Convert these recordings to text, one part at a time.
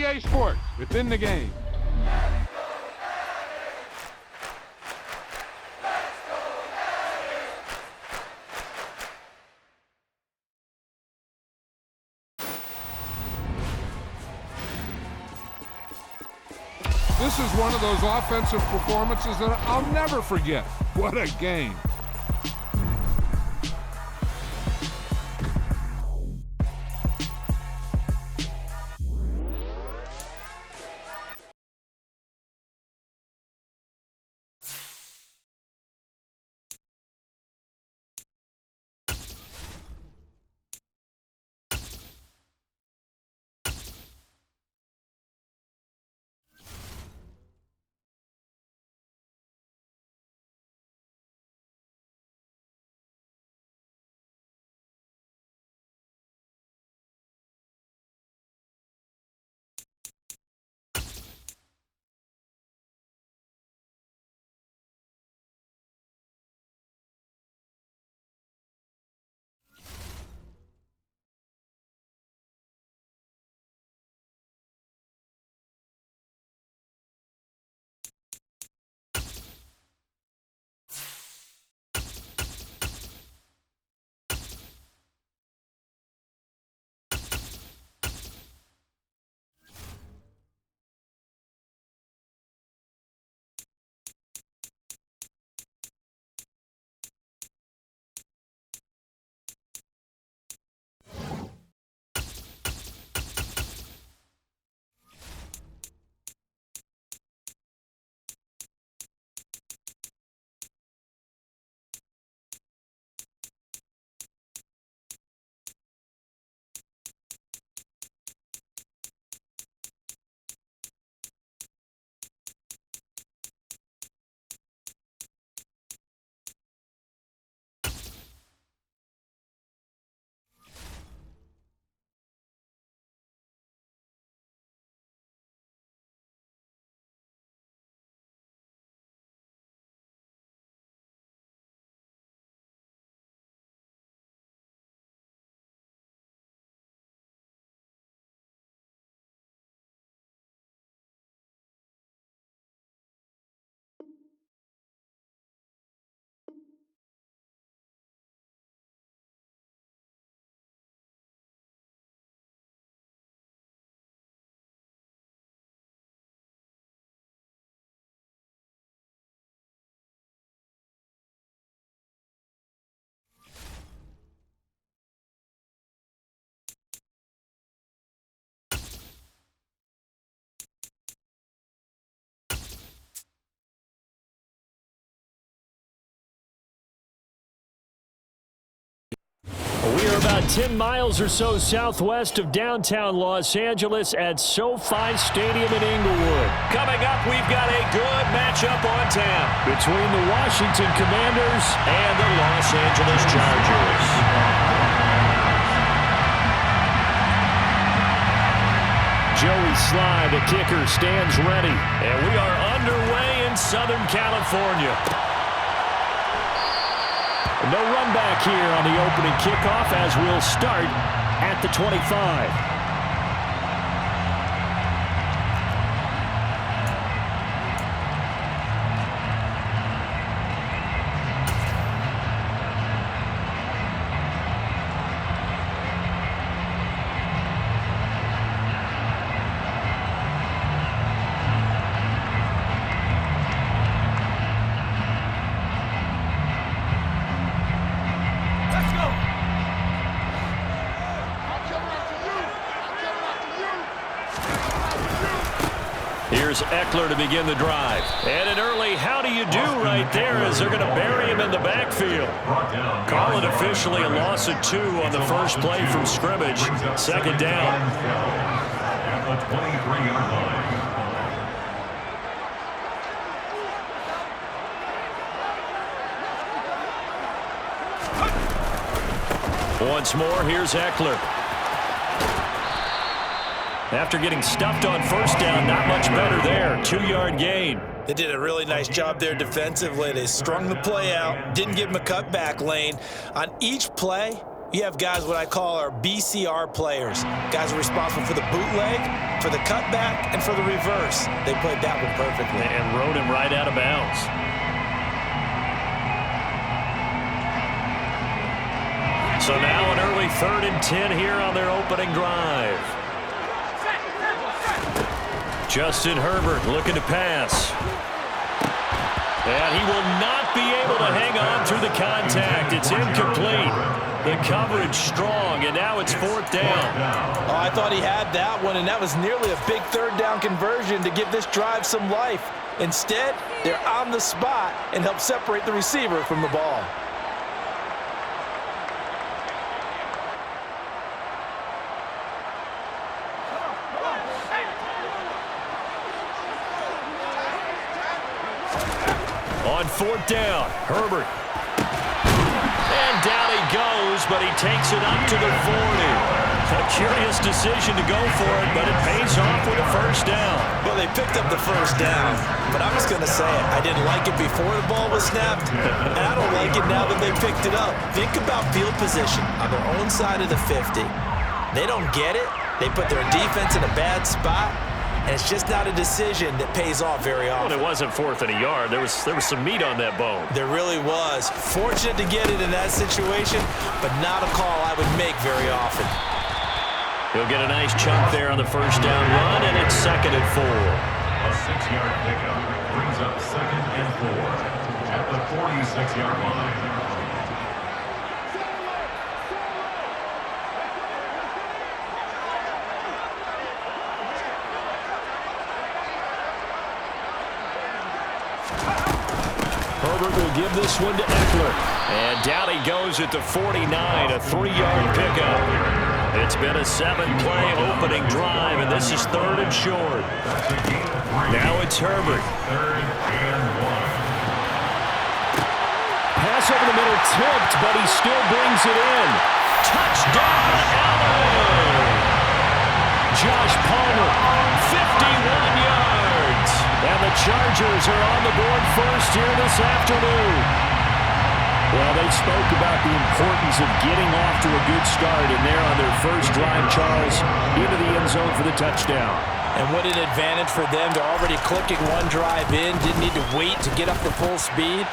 EA Sports. It's in the game. This is one of those offensive performances that I'll never forget. What a game. We are about 10 miles or so southwest of downtown Los Angeles at SoFi Stadium in Inglewood. Coming up, we've got a good matchup on tap between the Washington Commanders and the Los Angeles Chargers. Joey Sly, the kicker, stands ready. And we are underway in Southern California. No run back here on the opening kickoff as we'll start at the 25. Here's Eckler to begin the drive. And an early how do you do right there as they're going to bury him in the backfield. Call it officially a loss of 2 on the first play from scrimmage. Second down. Once more, here's Eckler. After getting stuffed on first down, not much better there. 2-yard gain. They did a really nice job there defensively. They strung the play out, didn't give him a cutback lane. On each play, You have guys what I call our BCR players. Guys are responsible for the bootleg, for the cutback, and for the reverse. They played that one perfectly. And rode him right out of bounds. So now an early 3rd and 10 here on their opening drive. Justin Herbert looking to pass. And he will not be able to hang on through the contact. It's incomplete. The coverage strong, and now it's 4th down. Oh, I thought he had that one, and that was nearly a big 3rd down conversion to give this drive some life. Instead, they're on the spot and help separate the receiver from the ball. On 4th down, Herbert. And down he goes, but he takes it up to the 40. A curious decision to go for it, but it pays off with a 1st down. Well, they picked up the 1st down, but I'm just going to say it. I didn't like it before the ball was snapped, and I don't like it now that they picked it up. Think about field position on their own side of the 50. They don't get it. They put their defense in a bad spot. And it's just not a decision that pays off very often. Well, it wasn't 4th and a yard. There was some meat on that bone. There really was. Fortunate to get it in that situation, but not a call I would make very often. He'll get a nice chunk there on the 1st down run, and it's 2nd and 4. A 6-yard pickup brings up 2nd and 4 at the 46-yard line. Herbert will give this one to Eckler. And down he goes at the 49, a 3-yard pickup. It's been a 7-play opening drive, and this is 3rd and short. Now it's Herbert. 3rd and 1. Pass over the middle tipped, but he still brings it in. Touchdown, Allen! Josh Palmer, 51 yards. And the Chargers are on the board first here this afternoon. Well, they spoke about the importance of getting off to a good start, and they're on their first drive, Charles, into the end zone for the touchdown. And what an advantage for them. They're already clicking one drive in, didn't need to wait to get up to full speed.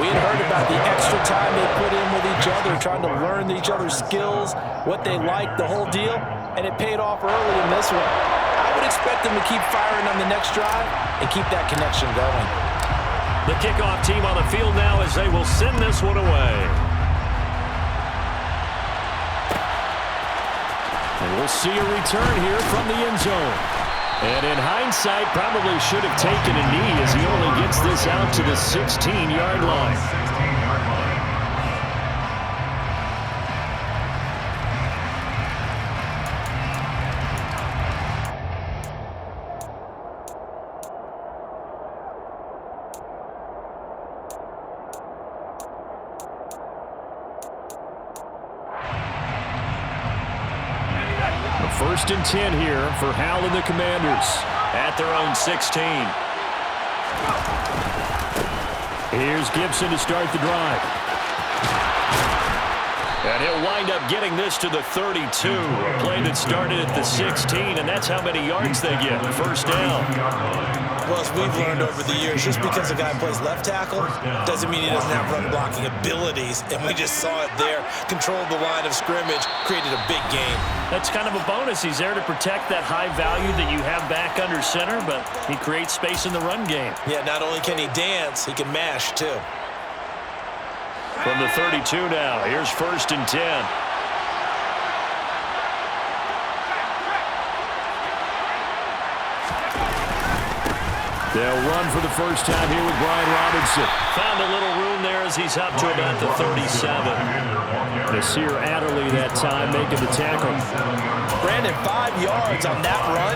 We had heard about the extra time they put in with each other, trying to learn each other's skills, what they like, the whole deal, and it paid off early in this one. I would expect them to keep firing on the next drive and keep that connection going. The kickoff team on the field now as they will send this one away. And we'll see a return here from the end zone. And in hindsight, probably should have taken a knee as he only gets this out to the 16-yard line. 16-yard line. First and 10 here for Hal and the Commanders at their own 16. Here's Gibson to start the drive. And he'll wind up getting this to the 32. A play that started at the 16, and that's how many yards they get. First down. Well, as we've learned over the years, just because a guy plays left tackle doesn't mean he doesn't have run blocking abilities. And we just saw it there. Controlled the line of scrimmage, created a big game. That's kind of a bonus. He's there to protect that high value that you have back under center, but he creates space in the run game. Yeah, not only can he dance, he can mash, too. From the 32 now, here's first and 10. They'll run for the first time here with Brian Robinson. Found a little room there as he's up to about the 37. Nasir Adderley that time making the tackle. Brandon, 5 yards on that run.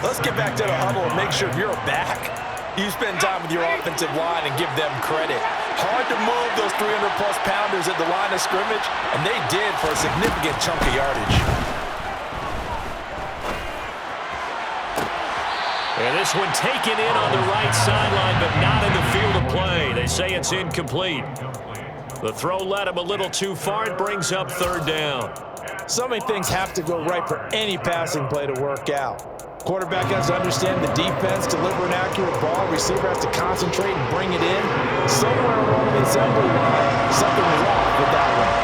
Let's get back to the huddle and make sure you're back. You spend time with your offensive line and give them credit. Hard to move those 300-plus pounders at the line of scrimmage, and they did for a significant chunk of yardage. And this one taken in on the right sideline, but not in the field of play. They say it's incomplete. The throw led him a little too far. It brings up third down. So many things have to go right for any passing play to work out. Quarterback has to understand the defense, deliver an accurate ball. Receiver has to concentrate and bring it in. Somewhere along the assembly line, something is off with that one.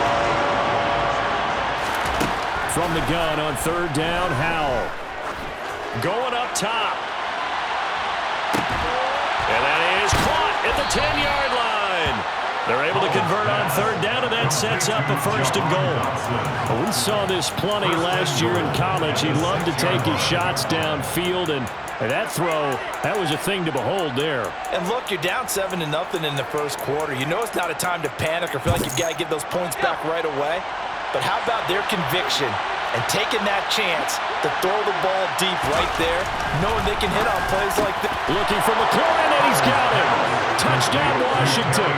From the gun on third down, Howell. Going up top. And that is caught at the 10-yard line. They're able to convert on third down, and that sets up a first and goal. We saw this plenty last year in college. He loved to take his shots downfield, and that throw, that was a thing to behold there. And look, you're down 7-0 in the first quarter. You know it's not a time to panic or feel like you've got to get those points back right away. But how about their conviction and taking that chance to throw the ball deep right there, knowing they can hit on plays like this. Looking for McLaurin, and he's got him. Touchdown, Washington.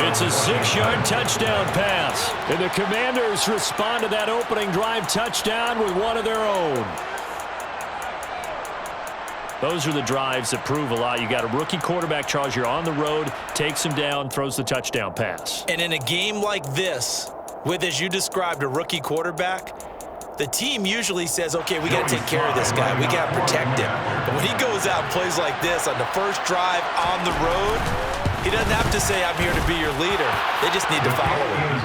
It's a 6-yard touchdown pass. And the Commanders respond to that opening drive touchdown with one of their own. Those are the drives that prove a lot. You got a rookie quarterback, Charles. You're on the road, takes him down, throws the touchdown pass. And in a game like this, with, as you described, a rookie quarterback, the team usually says, okay, we got to take care of this guy. We got to protect him. But when he goes out and plays like this on the first drive on the road, he doesn't have to say, I'm here to be your leader. They just need to follow him.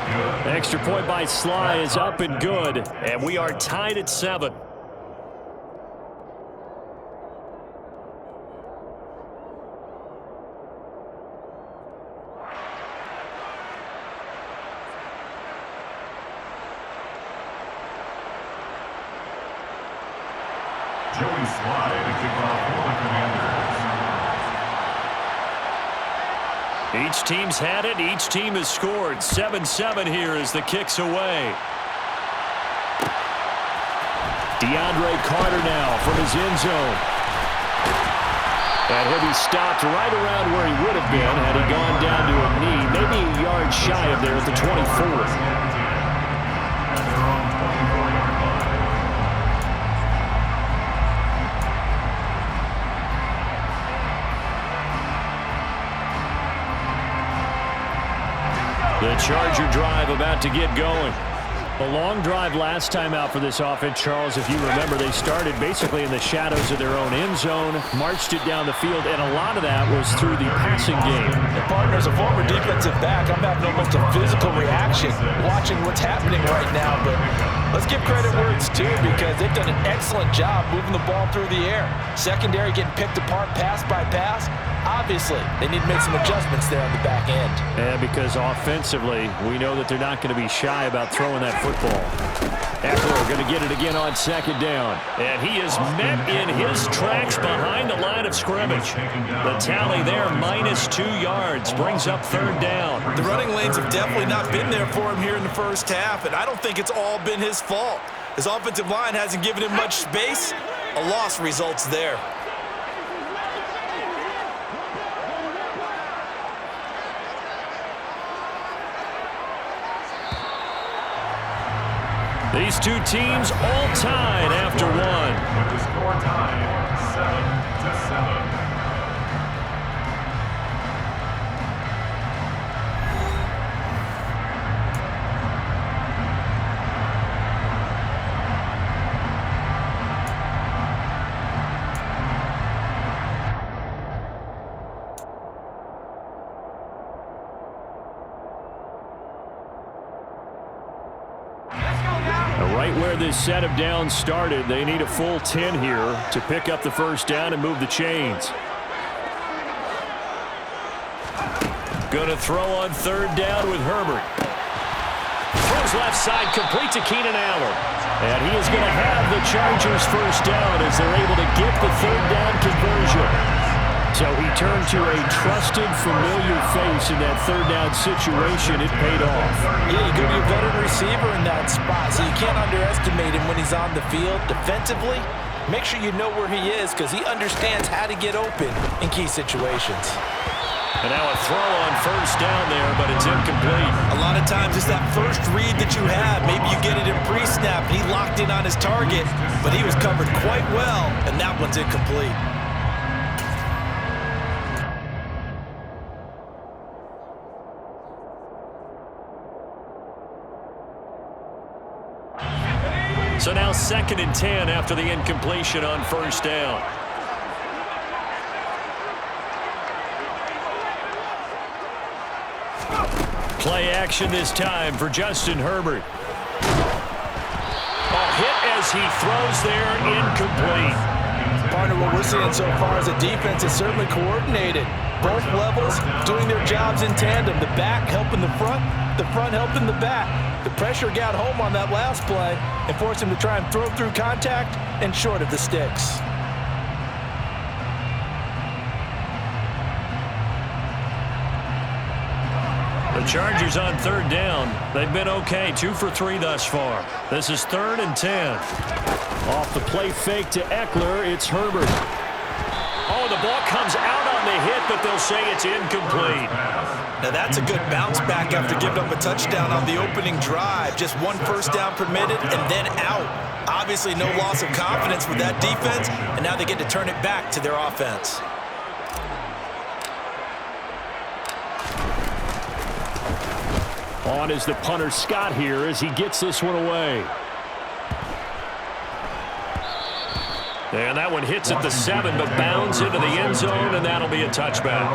The extra point by Sly is up and good, and we are tied at 7. Joey Sly to kick off for the Commanders. Each team's had it. Each team has scored. 7-7 here as the kick's away. DeAndre Carter now from his end zone. And he'll be stopped right around where he would have been had he gone down to a knee, maybe a yard shy of there at the 24th. The Charger drive about to get going. A long drive last time out for this offense, Charles. If you remember, they started basically in the shadows of their own end zone, marched it down the field, and a lot of that was through the passing game. And partner, as a former defensive back, I'm having almost a physical reaction watching what's happening right now. But let's give credit where it's due, because they've done an excellent job moving the ball through the air. Secondary getting picked apart pass by pass. Obviously, they need to make some adjustments there on the back end. Yeah, because offensively, we know that they're not going to be shy about throwing that football. Eckler going to get it again on second down. And he is met in his tracks behind the line of scrimmage. The tally there, -2 yards, brings up third down. The running lanes have definitely not been there for him here in the first half, and I don't think it's all been his fault. His offensive line hasn't given him much space. A loss results there. These two teams all tied after one. With the score tied, 7-7. Right where this set of downs started, they need a full 10 here to pick up the first down and move the chains. Going to throw on third down with Herbert. Throws left side, complete to Keenan Allen. And he is going to have the Chargers first down as they're able to get the third down conversion. So he turned to a trusted, familiar face in that third down situation. It paid off. Yeah, you go to your veteran receiver in that spot, so you can't underestimate him when he's on the field. Defensively, make sure you know where he is, because he understands how to get open in key situations. And now a throw on first down there, but it's incomplete. A lot of times it's that first read that you have. Maybe you get it in pre-snap, and he locked in on his target, but he was covered quite well, and that one's incomplete. So now 2nd and 10 after the incompletion on first down. Play action this time for Justin Herbert. A hit as he throws there, incomplete. Partner, what we're seeing so far is the defense is certainly coordinated. Both levels doing their jobs in tandem. The back helping the front helping the back. The pressure got home on that last play and forced him to try and throw through contact and short of the sticks. The Chargers on 3rd down. They've been okay, 2 for 3 thus far. This is 3rd and 10. Off the play fake to Eckler, it's Herbert. Oh, the ball comes out on the hit, but they'll say it's incomplete. Now that's a good bounce back after giving up a touchdown on the opening drive. Just 1 first down permitted and then out. Obviously no loss of confidence with that defense, and now they get to turn it back to their offense. On is the punter Scott here as he gets this one away. And that one hits at the 7, but bounds into the end zone, and that'll be a touchback.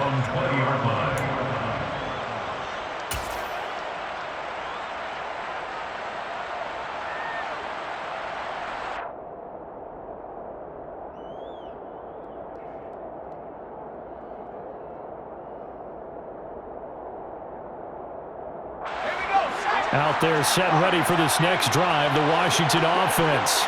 Out there set ready for this next drive, the Washington offense.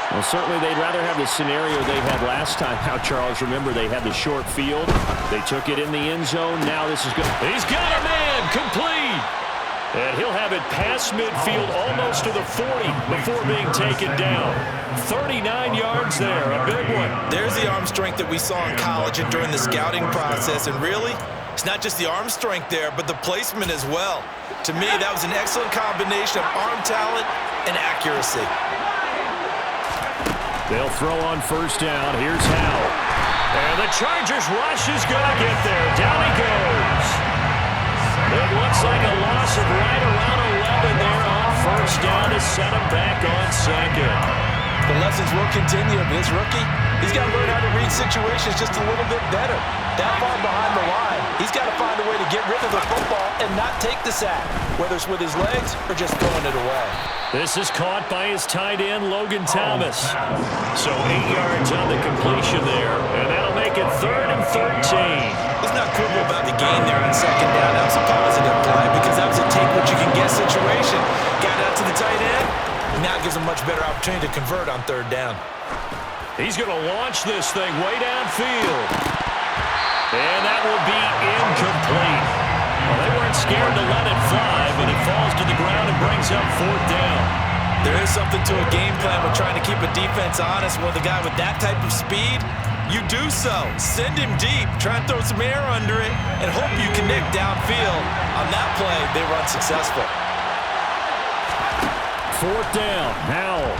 Well, certainly they'd rather have the scenario they had last time out, Charles. Remember, they had the short field. They took it in the end zone. Now this is good. He's got a man, complete. And he'll have it past midfield almost to the 40 before being taken down. 39 yards there, a big one. There's the arm strength that we saw in college and during the scouting process. And really, it's not just the arm strength there, but the placement as well. To me, that was an excellent combination of arm talent and accuracy. They'll throw on first down. Here's Howell. And the Chargers rush is going to get there. Down he goes. It looks like a loss of right around 11 there on first down to set him back on 2nd. The lessons will continue. This rookie, he's got to learn how to read situations just a little bit better. That far behind the line, he's got to find a way to get rid of the football and not take the sack, whether it's with his legs or just throwing it away. This is caught by his tight end, Logan Thomas. So 8 yards on the completion there, and that'll make it 3rd and 13. Let's not quibble about the gain there on 2nd down. That was a positive play because that was a take-what-you-can-get situation. Got out to the tight end. Now it gives him much better opportunity to convert on 3rd down. He's going to launch this thing way downfield. And that will be incomplete. Well, they weren't scared to let it fly, but it falls to the ground and brings up 4th down. There is something to a game plan with trying to keep a defense honest. With a guy with that type of speed, you do so. Send him deep, try and throw some air under it, and hope you connect downfield. On that play, they run successful. 4th down, Howell.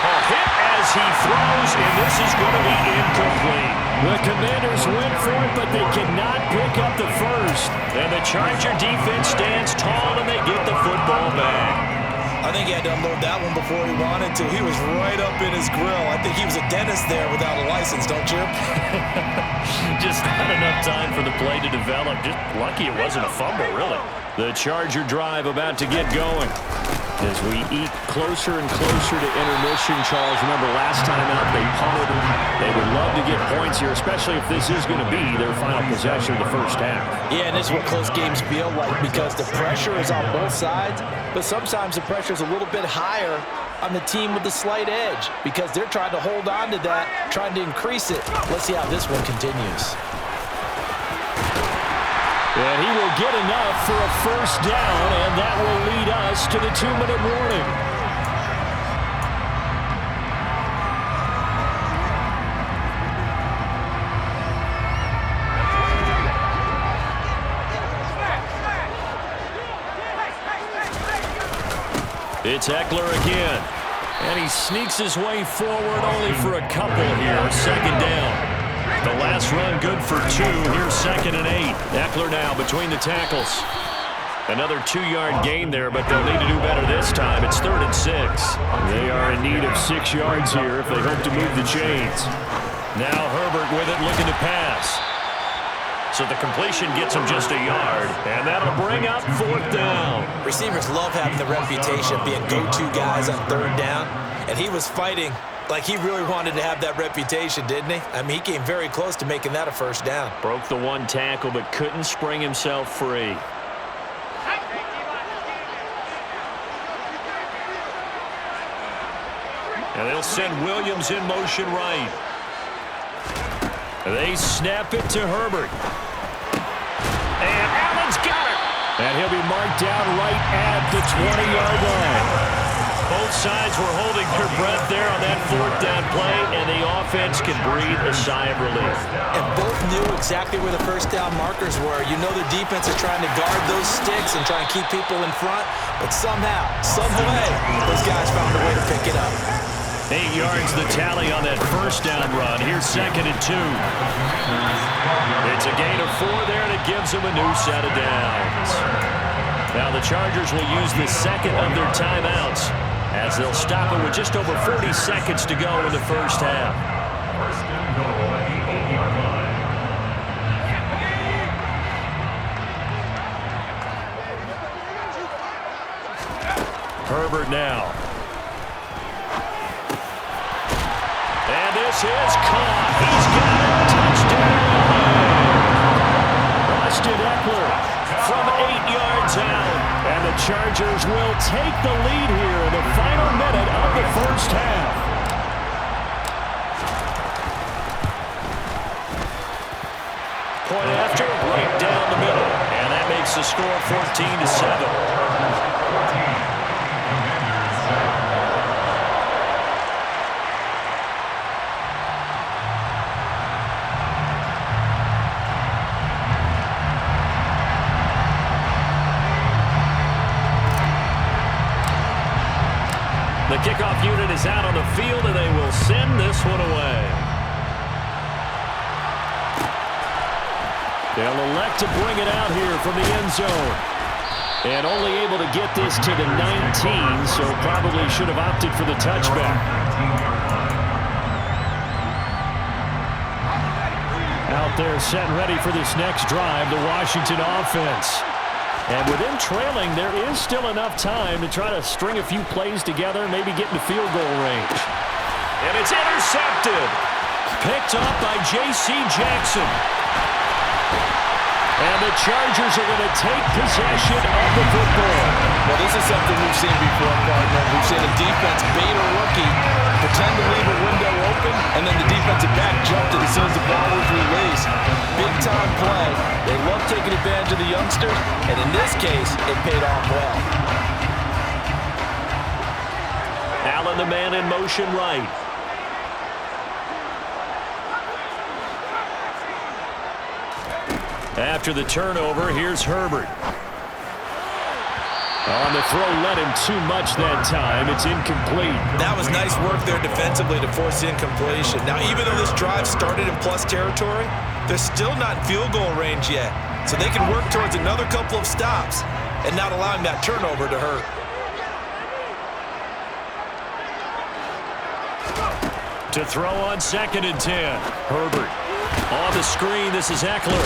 A hit as he throws, and this is going to be incomplete. The Commanders went for it, but they cannot pick up the first. And the Charger defense stands tall, and they get the football back. I think he had to unload that one before he wanted to. He was right up in his grill. I think he was a dentist there without a license, don't you? Just not enough time for the play to develop. Just lucky it wasn't a fumble, really. The Charger drive about to get going. As we eat closer and closer to intermission, Charles, remember last time out they punted. They would love to get points here, especially if this is going to be their final possession of the first half. Yeah, and this is what close games feel like because the pressure is on both sides, but sometimes the pressure is a little bit higher on the team with the slight edge because they're trying to hold on to that, trying to increase it. Let's see how this one continues. And he will get enough for a first down, and that will lead us to the 2-minute warning. It's Eckler again. And he sneaks his way forward only for a couple here. 2nd down. The last run good for 2. Here's 2nd and 8. Eckler now between the tackles. Another 2-yard gain there, but they'll need to do better this time. It's 3rd and 6. They are in need of 6 yards here if they hope to move the chains. Now Herbert with it, looking to pass. So the completion gets him just a yard, and that'll bring up 4th down. Receivers love having the reputation of being go-to guys on 3rd down, and he was fighting like he really wanted to have that reputation, didn't he? I mean, he came very close to making that a 1st down. Broke the 1 tackle, but couldn't spring himself free. And they'll send Williams in motion right. They snap it to Herbert. And Allen's got it. And he'll be marked down right at the 20-yard line. Both sides were holding their breath there on that 4th down play, and the offense can breathe a sigh of relief. And both knew exactly where the 1st down markers were. You know the defense is trying to guard those sticks and try and keep people in front, but somehow, some way, those guys found a way to pick it up. 8 yards the tally on that 1st down run. Here's 2nd and 2. It's a gain of 4 there, and it gives them a new set of downs. Now the Chargers will use the 2nd of their timeouts as they'll stop it with just over 40 seconds to go in the 1st half. 1st and goal at the 8-yard line. Herbert now. And this is caught. He's got it. Touchdown. Austin Eckler from 8 yards out. And the Chargers will take the lead here in the final minute of the 1st half. Point after, right down the middle. And that makes the score 14-7. The kickoff unit is out on the field, and they will send this one away. They'll elect to bring it out here from the end zone. And only able to get this to the 19, so probably should have opted for the touchback. Out there set and ready for this next drive, the Washington offense. And with them trailing, there is still enough time to try to string a few plays together, maybe get into field goal range. And it's intercepted. Picked up by J.C. Jackson. And the Chargers are going to take possession of the football. Well, this is something we've seen before, partner. We've seen a defense bait a rookie, pretend to leave a window open, and then the defensive back jumped it as soon as the ball was released. Big-time play. They love taking advantage of the youngsters, and in this case, it paid off well. Allen, the man in motion right. After the turnover, here's Herbert. On the throw, let him too much that time. It's incomplete. That was nice work there defensively to force the incompletion. Now, even though this drive started in plus territory, they're still not in field goal range yet. So they can work towards another couple of stops and not allowing that turnover to hurt. To throw on 2nd and 10. Herbert on the screen. This is Eckler.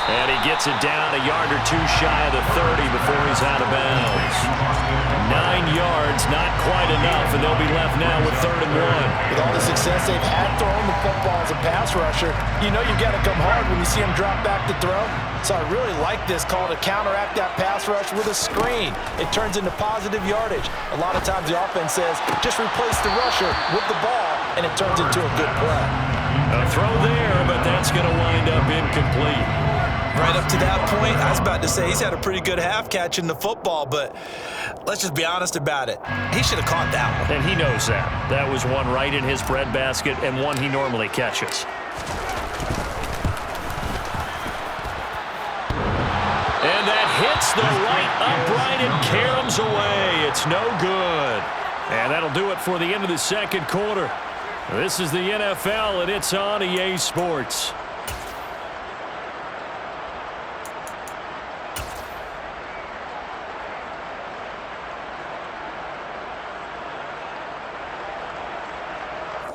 And he gets it down a yard or two shy of the 30 before he's out of bounds. 9 yards, not quite enough, and they'll be left now with 3rd and 1. With all the success they've had throwing the football as a pass rusher, you know you've got to come hard when you see him drop back to throw. So I really like this call to counteract that pass rush with a screen. It turns into positive yardage. A lot of times the offense says, just replace the rusher with the ball, and it turns into a good play. A throw there, but that's going to wind up incomplete. Right up to that point, I was about to say he's had a pretty good half catching the football, but let's just be honest about it. He should have caught that one. And he knows that. That was one right in his breadbasket and one he normally catches. And that hits the right upright and caroms away. It's no good. And that'll do it for the end of the 2nd quarter. This is the NFL, and it's on EA Sports.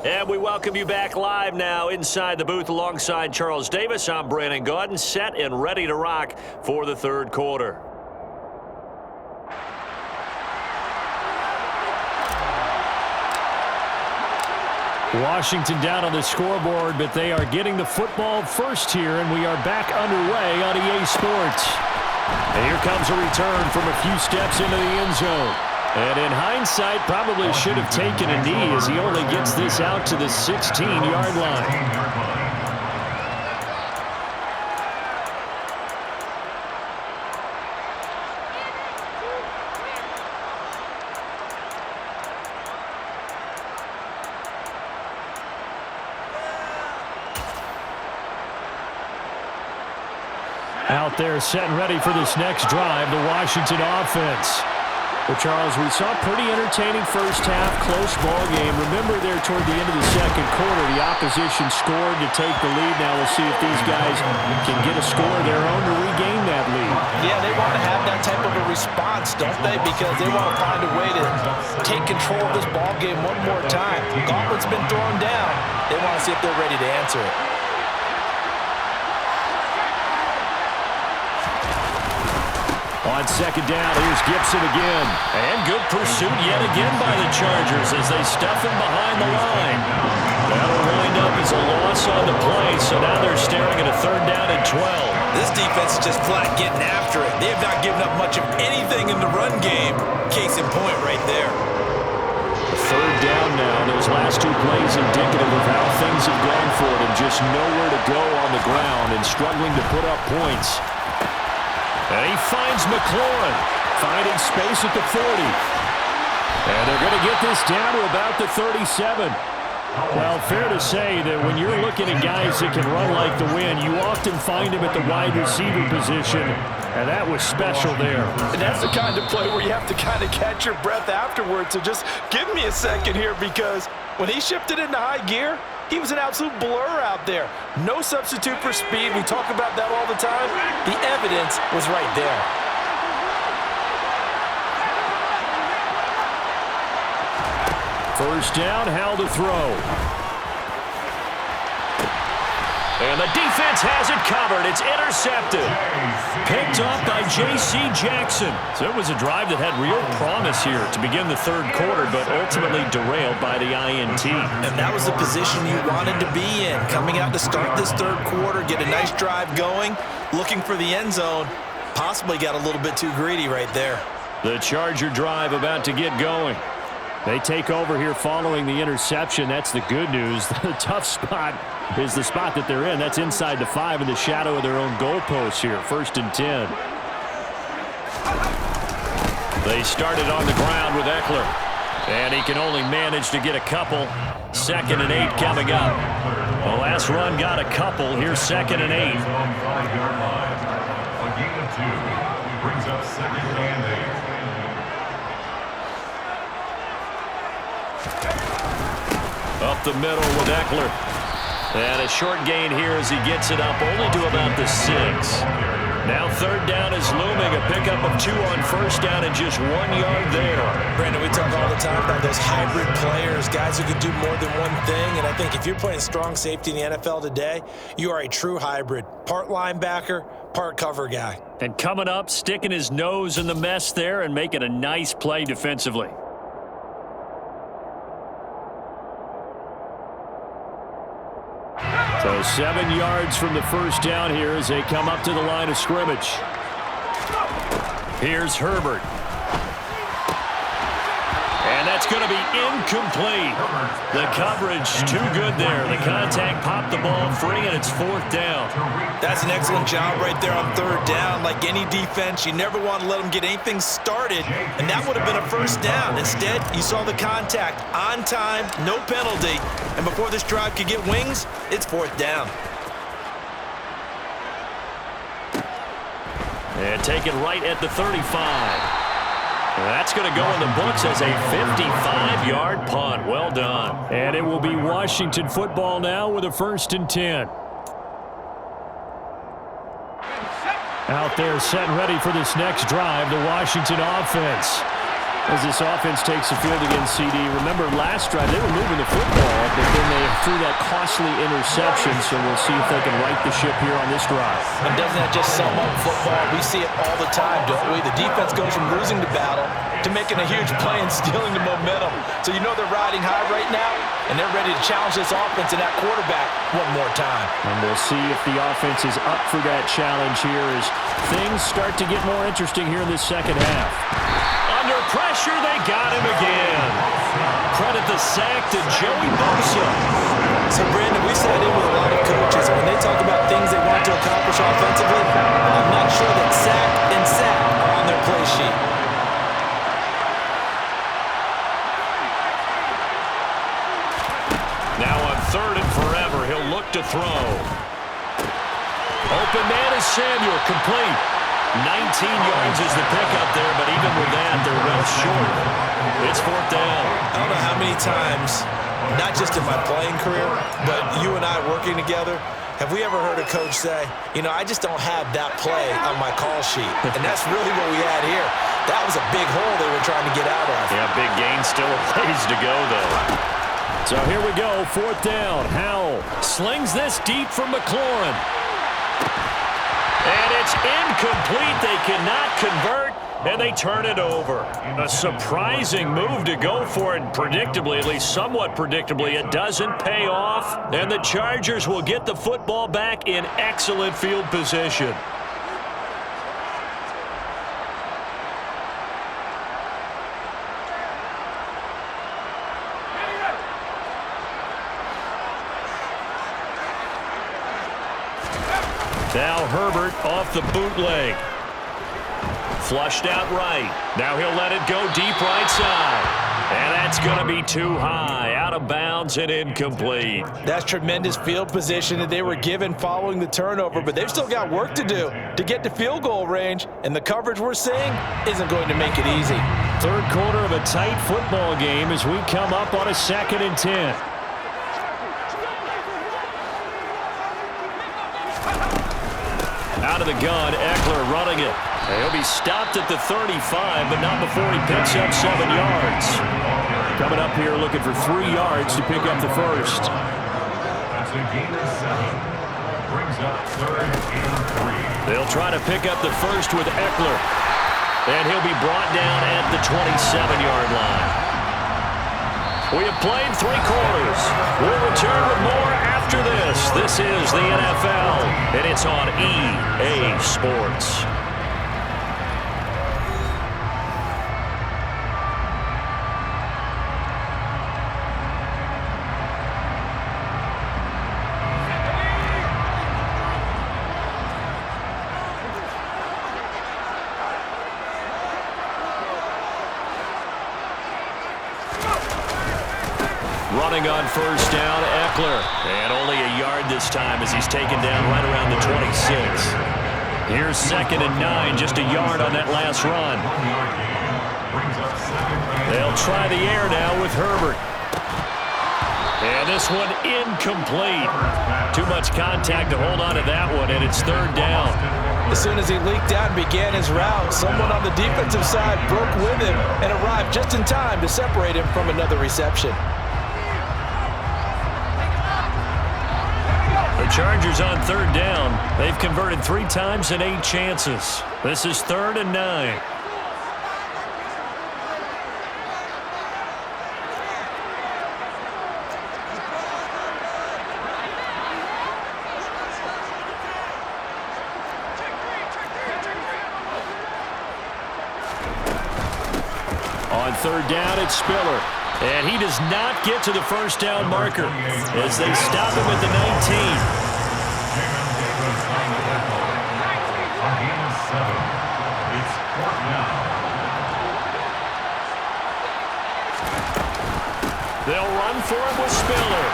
And we welcome you back live now inside the booth alongside Charles Davis. I'm Brandon Gaudin, set and ready to rock for the third quarter. Washington down on the scoreboard, but they are getting the football first here, and we are back underway on EA Sports. And here comes a return from a few steps into the end zone. And in hindsight, probably should have taken a knee as he only gets this out to the 16-yard line. Out there set and ready for this next drive, the Washington offense. Well, Charles, we saw a pretty entertaining first half, close ball game. Remember there toward the end of the second quarter, the opposition scored to take the lead. Now we'll see if these guys can get a score of their own to regain that lead. Yeah, they want to have that type of a response, don't they? Because they want to find a way to take control of this ball game one more time. Gauntlet's been thrown down. They want to see if they're ready to answer it. On second down, here's Gibson again. And good pursuit yet again by the Chargers as they stuff him behind the line. That'll wind up as a loss on the play, so now they're staring at a third down and 12. This defense is just flat getting after it. They have not given up much of anything in the run game. Case in point right there. Third down now. Those last two plays indicative of how things have gone for them. Just nowhere to go on the ground and struggling to put up points. And he finds McLaurin, finding space at the 40. And they're going to get this down to about the 37. Well, fair to say that when you're looking at guys that can run like the wind, you often find him at the wide receiver position, and that was special there. And that's the kind of play where you have to kind of catch your breath afterwards. So just give me a second here, because when he shifted into high gear, he was an absolute blur out there. No substitute for speed. We talk about that all the time. The evidence was right there. First down, how to throw. And the defense has it covered. It's intercepted. Picked off by J.C. Jackson. So it was a drive that had real promise here to begin the third quarter, but ultimately derailed by the INT. And that was the position you wanted to be in. Coming out to start this third quarter, get a nice drive going, looking for the end zone. Possibly got a little bit too greedy right there. The Charger drive about to get going. They take over here following the interception. That's the good news. The tough spot is the spot that they're in. That's inside the 5 in the shadow of their own goalpost here. 1st and 10. They started on the ground with Eckler. And he can only manage to get a couple. 2nd and 8 coming up. The last run got a couple. Here's 2nd and 8. A gain of 2 brings up 2nd and 8. Up the middle with Eckler. And a short gain here as he gets it up only to about the 6. Now third down is looming. A pickup of 2 on first down and just 1 yard there. Brandon, we talk all the time about those hybrid players, guys who can do more than one thing. And I think if you're playing strong safety in the NFL today, you are a true hybrid. Part linebacker, part cover guy. And coming up, sticking his nose in the mess there and making a nice play defensively. So 7 yards from the first down here as they come up to the line of scrimmage. Here's Herbert. And that's going to be incomplete. The coverage too good there. The contact popped the ball free, and it's 4th down. That's an excellent job right there on third down. Like any defense, you never want to let them get anything started, and that would have been a first down. Instead, you saw the contact on time, no penalty, and before this drive could get wings, it's 4th down. And taken right at the 35. That's going to go in the books as a 55-yard punt. Well done. And it will be Washington football now with a 1st and 10. Out there set and ready for this next drive, the Washington offense. As this offense takes the field against CD, remember last drive they were moving the football, but then they threw that costly interception, so we'll see if they can right the ship here on this drive. And doesn't that just sum up football? We see it all the time, don't we? The defense goes from losing the battle to making a huge play and stealing the momentum. So you know they're riding high right now, and they're ready to challenge this offense and that quarterback one more time. And we'll see if the offense is up for that challenge here as things start to get more interesting here in this second half. Under pressure, they got him again. Credit the sack to Joey Bosa. So, Brandon, we sat in with a lot of coaches, and when they talk about things they want to accomplish offensively, I'm not sure that sack and sack are on their play sheet. Now on 3rd and forever, he'll look to throw. Open man is Samuel, complete. 19 yards is the pickup there, but even with that, they're well short. It's 4th down. I don't know how many times, not just in my playing career, but you and I working together, have we ever heard a coach say, you know, I just don't have that play on my call sheet. And that's really what we had here. That was a big hole they were trying to get out of. Yeah, big gain, still a ways to go, though. So here we go, 4th down. Howell slings this deep from McLaurin. And it's incomplete. They cannot convert, and they turn it over. A surprising move to go for it, predictably, at least somewhat predictably. It doesn't pay off, and the Chargers will get the football back in excellent field position. Now Herbert off the bootleg. Flushed out right. Now he'll let it go deep right side. And that's going to be too high. Out of bounds and incomplete. That's tremendous field position that they were given following the turnover, but they've still got work to do to get to field goal range, and the coverage we're seeing isn't going to make it easy. 3rd quarter of a tight football game as we come up on a 2nd and 10. Out of the gun, Eckler running it. He'll be stopped at the 35, but not before he picks up 7 yards. Coming up here looking for 3 yards to pick up the first. That's a gain of 7. Brings up 3rd and 3. They'll try to pick up the first with Eckler. And he'll be brought down at the 27-yard line. We have played 3 quarters. We'll return with more after this. This is the NFL, and it's on EA Sports. Running on 1st down, Eckler. And only a yard this time as he's taken down right around the 26. Here's 2nd and 9, just a yard on that last run. They'll try the air now with Herbert. And this one incomplete. Too much contact to hold on to that one, and it's 3rd down. As soon as he leaked out and began his route, someone on the defensive side broke with him and arrived just in time to separate him from another reception. The Chargers on 3rd down. They've converted 3 times in 8 chances. This is 3rd and 9. On 3rd down, it's Spiller. And he does not get to the 1st down marker as they stop him at the 19. They'll run for it with Spiller.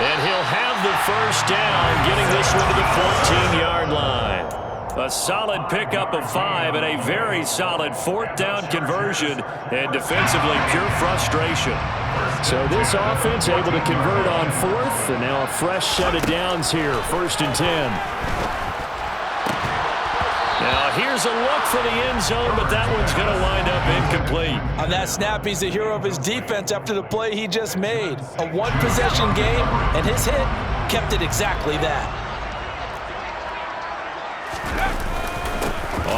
And he'll have the 1st down, getting this one to the 14-yard line. A solid pickup of 5 and a very solid 4th down conversion, and defensively pure frustration. So this offense able to convert on 4th, and now a fresh set of downs here, 1st and 10. Now here's Here's a look for the end zone, but that one's going to wind up incomplete. On that snap, he's the hero of his defense after the play he just made. A one-possession game, and his hit kept it exactly that.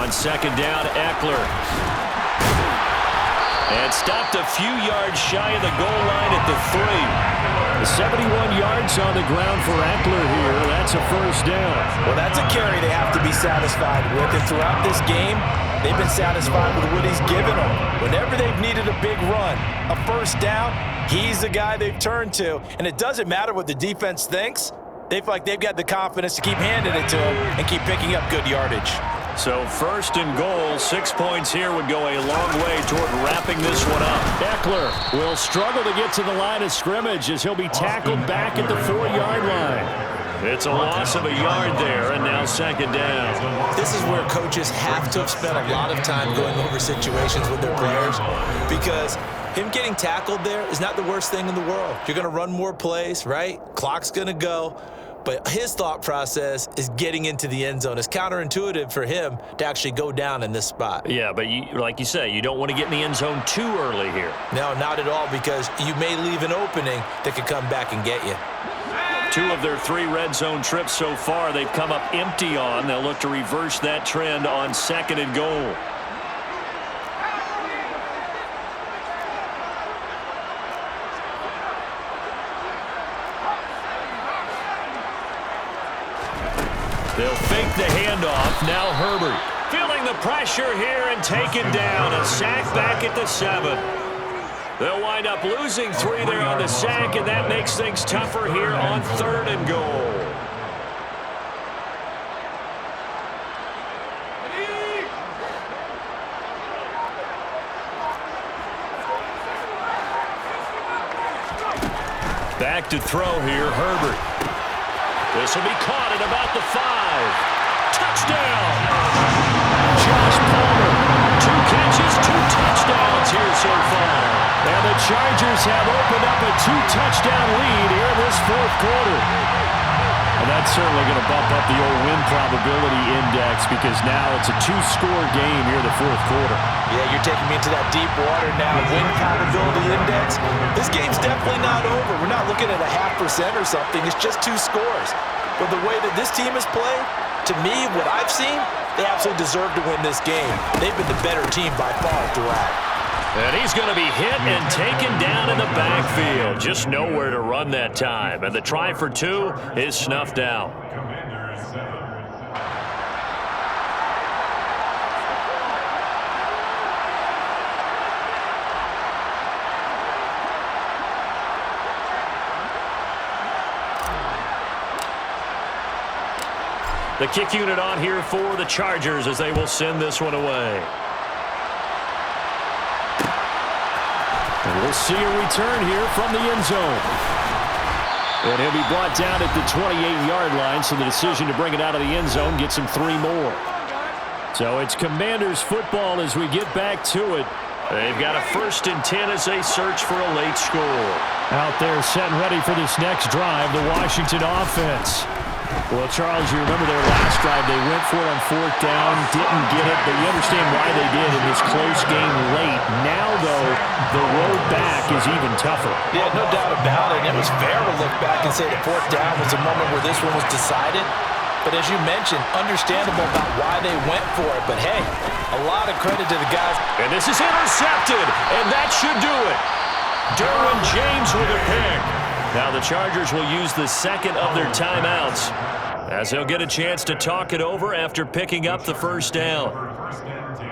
On second down, Eckler. And stopped a few yards shy of the goal line at the 3. 71 yards on the ground for Eckler here. That's a first down. Well, that's a carry they have to be satisfied with. And throughout this game, they've been satisfied with what he's given them. Whenever they've needed a big run, a first down, he's the guy they've turned to. And it doesn't matter what the defense thinks. They feel like they've got the confidence to keep handing it to him and keep picking up good yardage. So first and goal, 6 points here would go a long way toward wrapping this one up. Eckler will struggle to get to the line of scrimmage as he'll be tackled back at the 4-yard line. It's a loss of a yard there, and now second down. This is where coaches have to have spent a lot of time going over situations with their players, because him getting tackled there is not the worst thing in the world. You're going to run more plays, right? Clock's going to go. But his thought process is getting into the end zone. It's counterintuitive for him to actually go down in this spot. Yeah, but like you say, you don't want to get in the end zone too early here. No, not at all, because you may leave an opening that could come back and get you. 2 of their 3 red zone trips so far, they've come up empty on. They'll look to reverse that trend on second and goal. They'll fake the handoff. Now Herbert feeling the pressure here and taken down. A sack back at the 7. They'll wind up losing 3 there on the sack, and that makes things tougher here on third and goal. Back to throw here, Herbert. This will be caught at about the 5. Touchdown! Josh Palmer, 2 catches, 2 touchdowns here so far. And the Chargers have opened up a 2-touchdown lead here in this fourth quarter. And that's certainly going to bump up the old win probability index, because now it's a 2-score game here in the fourth quarter. Yeah, you're taking me into that deep water now. Win probability index. This game's definitely not over. We're not looking at a 0.5% or something. It's just 2 scores. But the way that this team has played, to me, what I've seen, they absolutely deserve to win this game. They've been the better team by far throughout. And he's going to be hit and taken down in the backfield. Just nowhere to run that time. And the try for 2 is snuffed out. The kick unit on here for the Chargers as they will send this one away. And we'll see a return here from the end zone. And he'll be brought down at the 28-yard line, so the decision to bring it out of the end zone gets him 3 more. So it's Commanders football as we get back to it. They've got a 1st and 10 as they search for a late score. Out there set and ready for this next drive, the Washington offense. Well, Charles, you remember their last drive. They went for it on 4th down, didn't get it, but you understand why they did in this close game late. Now, though, the road back is even tougher. Yeah, no doubt about it. It was fair to look back and say the 4th down was the moment where this one was decided. But as you mentioned, understandable about why they went for it. But, hey, a lot of credit to the guys. And this is intercepted, and that should do it. Derwin James with a pick. Now the Chargers will use the second of their timeouts as they'll get a chance to talk it over after picking up the first down. First and 10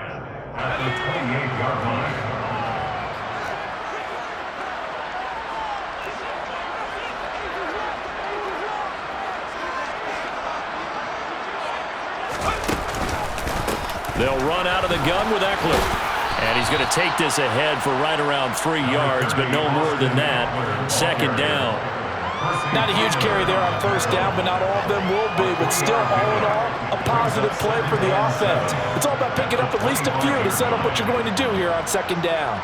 at the 28-yard line. They'll run out of the gun with Eckler. And he's going to take this ahead for right around 3 yards, but no more than that. Second down. Not a huge carry there on 1st down, but not all of them will be. But still, all in all, a positive play for the offense. It's all about picking up at least a few to set up what you're going to do here on 2nd down.